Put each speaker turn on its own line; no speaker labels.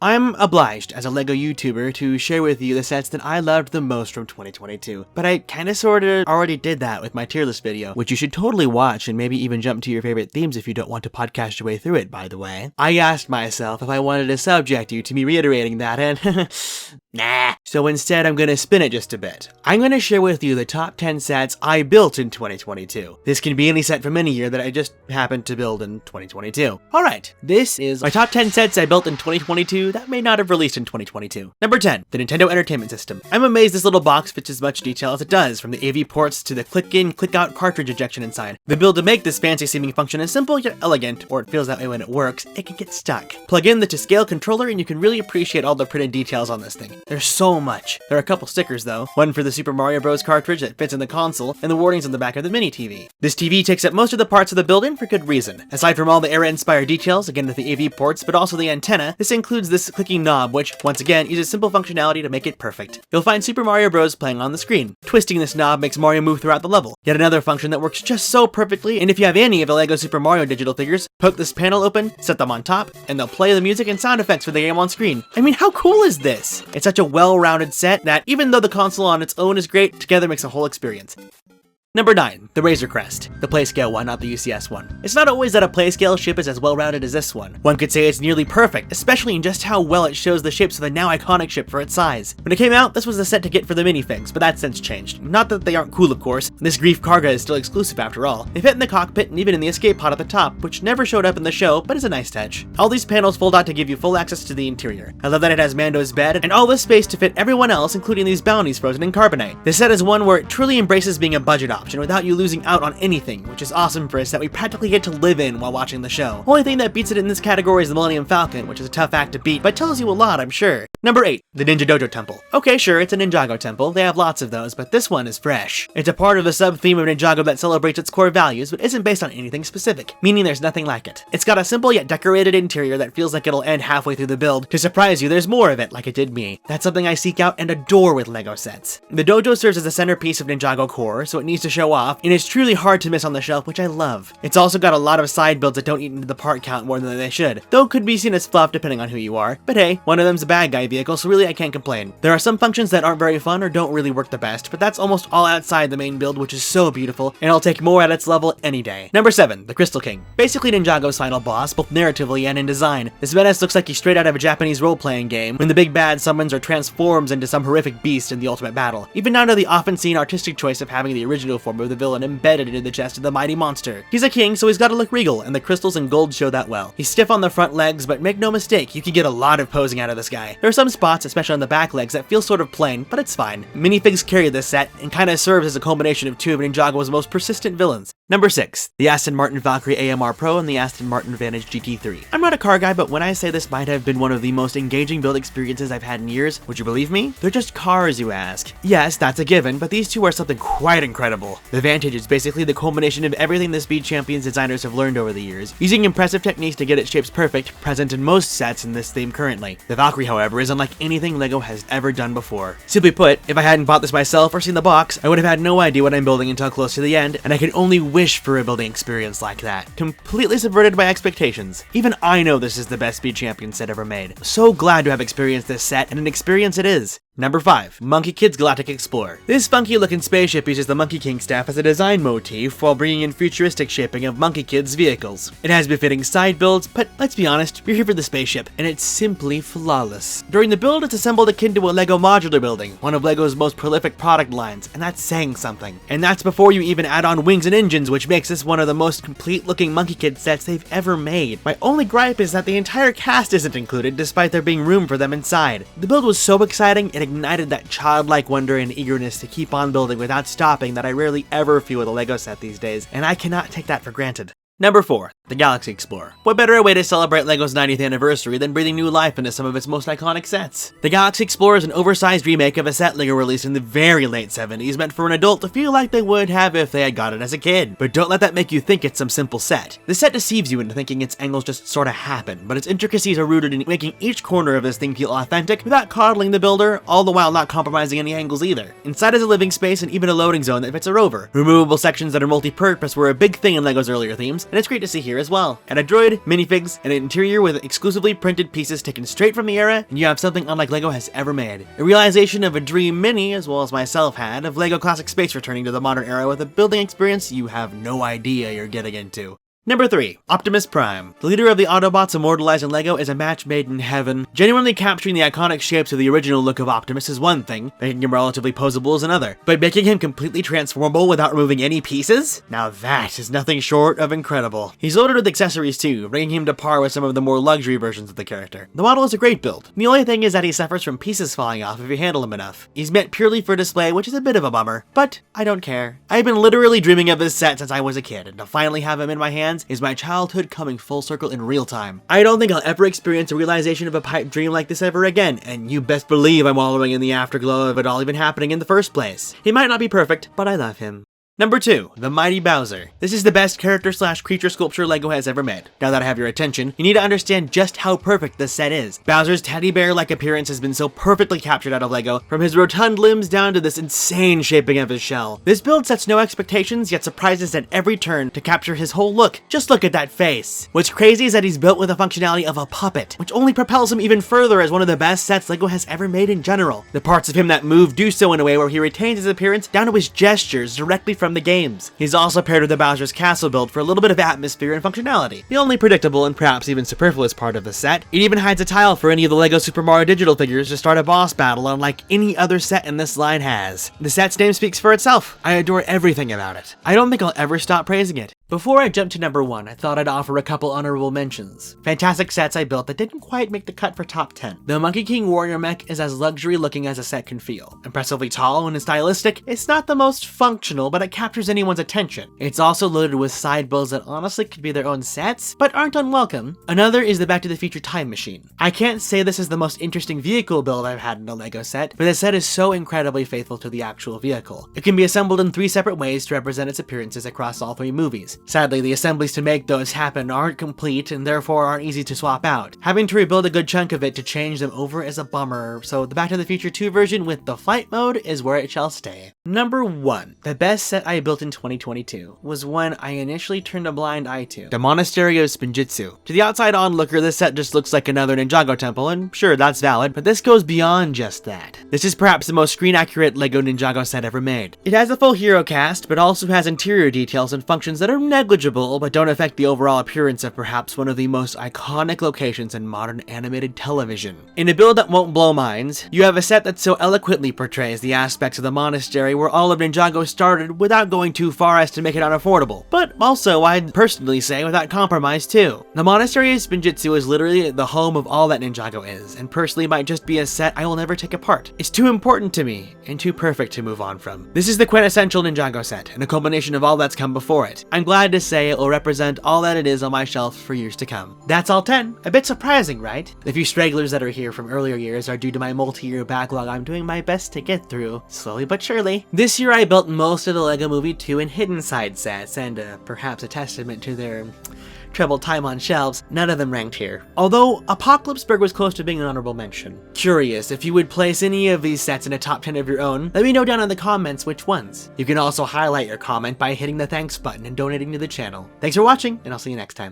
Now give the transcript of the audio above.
I'm obliged as a LEGO YouTuber to share with you the sets that I loved the most from 2022, but I kinda sorta already did that with my tier list video, which you should totally watch and maybe even jump to your favorite themes if you don't want to podcast your way through it, by the way. I asked myself if I wanted to subject you to me reiterating that, and nah. So instead I'm gonna spin it just a bit. I'm gonna share with you the top 10 sets I built in 2022. This can be any set from any year that I just happened to build in 2022. Alright, this is my top 10 sets I built in 2022 that may not have released in 2022. Number 10, the Nintendo Entertainment System. I'm amazed this little box fits as much detail as it does, from the AV ports to the click-in, click-out cartridge ejection inside. The build to make this fancy-seeming function is simple yet elegant, or it feels that way when it works. It can get stuck. Plug in the to-scale controller and you can really appreciate all the printed details on this thing. There's so much. There are a couple stickers though, one for the Super Mario Bros. Cartridge that fits in the console, and the warnings on the back of the mini TV. This TV takes up most of the parts of the building for good reason. Aside from all the era-inspired details, again with the AV ports, but also the antenna, this includes this clicking knob, which, once again, uses simple functionality to make it perfect. You'll find Super Mario Bros. Playing on the screen. Twisting this knob makes Mario move throughout the level. Yet another function that works just so perfectly, and if you have any of the LEGO Super Mario digital figures, poke this panel open, set them on top, and they'll play the music and sound effects for the game on screen. I mean, how cool is this? It's such a well-rounded set that, even though the console on its own is great, together makes a whole experience. Number 9, the Razor Crest. The Playscale one, not the UCS one. It's not always that a Playscale ship is as well-rounded as this one. One could say it's nearly perfect, especially in just how well it shows the shapes of the now iconic ship for its size. When it came out, this was the set to get for the minifigs, but that's since changed. Not that they aren't cool, of course. This Grief Karga is still exclusive after all. They fit in the cockpit and even in the escape pod at the top, which never showed up in the show, but is a nice touch. All these panels fold out to give you full access to the interior. I love that it has Mando's bed, and all this space to fit everyone else, including these bounties frozen in carbonite. This set is one where it truly embraces being a budget option without you losing out on anything, which is awesome for a set we practically get to live in while watching the show. Only thing that beats it in this category is the Millennium Falcon, which is a tough act to beat, but tells you a lot, I'm sure. Number 8, the Ninja Dojo Temple. Okay, sure, it's a Ninjago temple. They have lots of those, but this one is fresh. It's a part of the sub-theme of Ninjago that celebrates its core values, but isn't based on anything specific, meaning there's nothing like it. It's got a simple yet decorated interior that feels like it'll end halfway through the build. To surprise you, there's more of it, like it did me. That's something I seek out and adore with LEGO sets. The dojo serves as the centerpiece of Ninjago core, so it needs to show off, and it's truly hard to miss on the shelf, which I love. It's also got a lot of side builds that don't eat into the part count more than they should, though could be seen as fluff depending on who you are. But hey, one of them's a bad guy vehicle, so really I can't complain. There are some functions that aren't very fun or don't really work the best, but that's almost all outside the main build, which is so beautiful, and I'll take more at its level any day. Number 7, the Crystal King. Basically Ninjago's final boss, both narratively and in design. This menace looks like he's straight out of a Japanese role-playing game, when the big bad summons or transforms into some horrific beast in the ultimate battle. Even down to the often seen artistic choice of having the original form of the villain embedded into the chest of the mighty monster. He's a king, so he's gotta look regal, and the crystals and gold show that well. He's stiff on the front legs, but make no mistake, you can get a lot of posing out of this guy. There are some spots, especially on the back legs, that feel sort of plain, but it's fine. Minifigs carry this set, and kinda serves as a culmination of two of Ninjago's most persistent villains. Number 6, the Aston Martin Valkyrie AMR Pro and the Aston Martin Vantage GT3. I'm not a car guy, but when I say this might have been one of the most engaging build experiences I've had in years, would you believe me? They're just cars, you ask. Yes, that's a given, but these two are something quite incredible. The Vantage is basically the culmination of everything the Speed Champions designers have learned over the years, using impressive techniques to get its shapes perfect, present in most sets in this theme currently. The Valkyrie, however, is unlike anything LEGO has ever done before. Simply put, if I hadn't bought this myself or seen the box, I would have had no idea what I'm building until close to the end, and I could only wish for a building experience like that. Completely subverted my expectations. Even I know this is the best Speed Champion set ever made. So glad to have experienced this set, and an experience it is. Number 5, Monkey Kid's Galactic Explorer. This funky-looking spaceship uses the Monkey King staff as a design motif while bringing in futuristic shaping of Monkey Kid's vehicles. It has befitting side builds, but let's be honest, you're here for the spaceship, and it's simply flawless. During the build, it's assembled akin to a LEGO modular building, one of LEGO's most prolific product lines, and that's saying something. And that's before you even add on wings and engines, which makes this one of the most complete-looking Monkey Kid sets they've ever made. My only gripe is that the entire cast isn't included, despite there being room for them inside. The build was so exciting, it ignited that childlike wonder and eagerness to keep on building without stopping that I rarely ever feel with a LEGO set these days, and I cannot take that for granted. Number 4, the Galaxy Explorer. What better way to celebrate LEGO's 90th anniversary than breathing new life into some of its most iconic sets? The Galaxy Explorer is an oversized remake of a set LEGO released in the very late 70s, meant for an adult to feel like they would have if they had got it as a kid. But don't let that make you think it's some simple set. The set deceives you into thinking its angles just sorta happen, but its intricacies are rooted in making each corner of this thing feel authentic without coddling the builder, all the while not compromising any angles either. Inside is a living space and even a loading zone that fits a rover. Removable sections that are multi-purpose were a big thing in LEGO's earlier themes, and it's great to see here as well. And a droid, minifigs, and an interior with exclusively printed pieces taken straight from the era, and you have something unlike LEGO has ever made. A realization of a dream many, as well as myself had, of LEGO Classic Space returning to the modern era with a building experience you have no idea you're getting into. Number 3. Optimus Prime. The leader of the Autobots immortalized in LEGO is a match made in heaven. Genuinely capturing the iconic shapes of the original look of Optimus is one thing, making him relatively posable is another. But making him completely transformable without removing any pieces? Now that is nothing short of incredible. He's loaded with accessories too, bringing him to par with some of the more luxury versions of the character. The model is a great build. The only thing is that he suffers from pieces falling off if you handle him enough. He's meant purely for display, which is a bit of a bummer, but I don't care. I've been literally dreaming of this set since I was a kid, and to finally have him in my hands is my childhood coming full circle in real time. I don't think I'll ever experience a realization of a pipe dream like this ever again, and you best believe I'm wallowing in the afterglow of it all even happening in the first place. He might not be perfect, but I love him. Number 2. The Mighty Bowser. This is the best character/creature sculpture LEGO has ever made. Now that I have your attention, you need to understand just how perfect this set is. Bowser's teddy bear-like appearance has been so perfectly captured out of LEGO, from his rotund limbs down to this insane shaping of his shell. This build sets no expectations, yet surprises at every turn to capture his whole look. Just look at that face. What's crazy is that he's built with the functionality of a puppet, which only propels him even further as one of the best sets LEGO has ever made in general. The parts of him that move do so in a way where he retains his appearance down to his gestures directly from the games. He's also paired with the Bowser's Castle build for a little bit of atmosphere and functionality. The only predictable and perhaps even superfluous part of the set, it even hides a tile for any of the LEGO Super Mario digital figures to start a boss battle unlike any other set in this line has. The set's name speaks for itself. I adore everything about it. I don't think I'll ever stop praising it. Before I jump to number 1, I thought I'd offer a couple honorable mentions. Fantastic sets I built that didn't quite make the cut for top 10. The Monkey King Warrior Mech is as luxury looking as a set can feel. Impressively tall and stylistic, it's not the most functional, but it captures anyone's attention. It's also loaded with side builds that honestly could be their own sets, but aren't unwelcome. Another is the Back to the Future Time Machine. I can't say this is the most interesting vehicle build I've had in a LEGO set, but the set is so incredibly faithful to the actual vehicle. It can be assembled in 3 separate ways to represent its appearances across all 3 movies. Sadly, the assemblies to make those happen aren't complete and therefore aren't easy to swap out. Having to rebuild a good chunk of it to change them over is a bummer, so the Back to the Future 2 version with the flight mode is where it shall stay. Number 1. The best set I built in 2022 was one I initially turned a blind eye to. The Monastery of Spinjitzu. To the outside onlooker, this set just looks like another Ninjago temple, and sure, that's valid, but this goes beyond just that. This is perhaps the most screen-accurate LEGO Ninjago set ever made. It has a full hero cast, but also has interior details and functions that are negligible but don't affect the overall appearance of perhaps one of the most iconic locations in modern animated television. In a build that won't blow minds, you have a set that so eloquently portrays the aspects of the monastery where all of Ninjago started without going too far as to make it unaffordable, but also, I'd personally say, without compromise too. The Monastery of Spinjitzu is literally the home of all that Ninjago is, and personally might just be a set I will never take apart. It's too important to me, and too perfect to move on from. This is the quintessential Ninjago set, and a culmination of all that's come before it. I'm glad to say it will represent all that it is on my shelf for years to come. That's all 10. A bit surprising, right? The few stragglers that are here from earlier years are due to my multi-year backlog I'm doing my best to get through, slowly but surely. This year I built most of the LEGO Movie 2 and Hidden Side sets, and perhaps a testament to their troubled time on shelves, none of them ranked here. Although Apocalypseburg was close to being an honorable mention. Curious if you would place any of these sets in a top 10 of your own, let me know down in the comments which ones. You can also highlight your comment by hitting the thanks button and donating to the channel. Thanks for watching, and I'll see you next time.